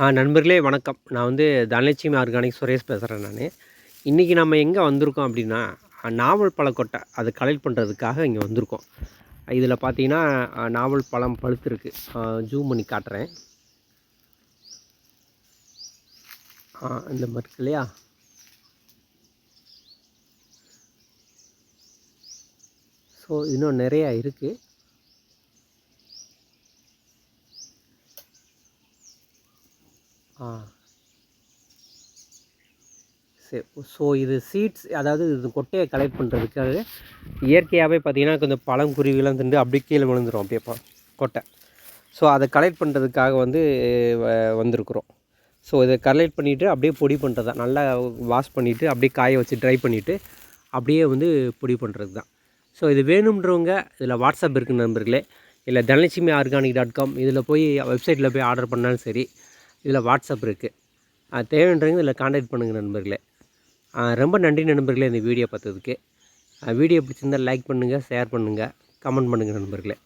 நண்பர்களே வணக்கம். நான் தனலட்சுமி ஆர்கானிக் சுரேஷ் பேசுகிறேன் நான். இன்றைக்கி நம்ம எங்கே வந்திருக்கோம் அப்படின்னா, நாவல் பழக்கொட்டை அதை கலெக்ட் பண்ணுறதுக்காக இங்கே வந்திருக்கோம். இதில் பார்த்தீங்கன்னா, நாவல் பழம் பழுத்திருக்கு. ஜூம் பண்ணி காட்டுறேன். இந்த மாதிரி இருக்கு இல்லையா? ஸோ இன்னும் நிறையா இருக்குது. சரி. ஸோ இது சீட்ஸ், அதாவது இது கொட்டையை கலெக்ட் பண்ணுறதுக்காக இயற்கையாகவே பார்த்திங்கன்னா கொஞ்சம் பழங்குருவிலாம் திண்டு அப்படியே கீழே விழுந்துடும் அப்படியே கொட்டை. ஸோ அதை கலெக்ட் பண்ணுறதுக்காக வந்திருக்குறோம். ஸோ இதை கலெக்ட் பண்ணிவிட்டு அப்படியே பொடி பண்ணுறது தான். நல்லா வாஷ் பண்ணிவிட்டு அப்படியே காய வச்சு ட்ரை பண்ணிவிட்டு அப்படியே பொடி பண்ணுறது தான். ஸோ இது வேணுன்றவங்க இதில் வாட்ஸ்அப் இருக்குது நண்பர்களே, இல்லை தனலட்சுமி ஆர்கானிக்.com இதில் போய் வெப்சைட்டில் போய் ஆர்டர் பண்ணாலும் சரி, இதில் வாட்ஸ்அப் இருக்குது. தேவைன்றவங்க இதில் கான்டாக்ட் பண்ணுங்கள் நண்பர்களே. ரொம்ப நன்றி நண்பர்களே இந்த வீடியோ பார்த்ததுக்கு. வீடியோ பிடிச்சிருந்தால் லைக் பண்ணுங்கள், ஷேர் பண்ணுங்கள், கமெண்ட் பண்ணுங்கள் நண்பர்களே.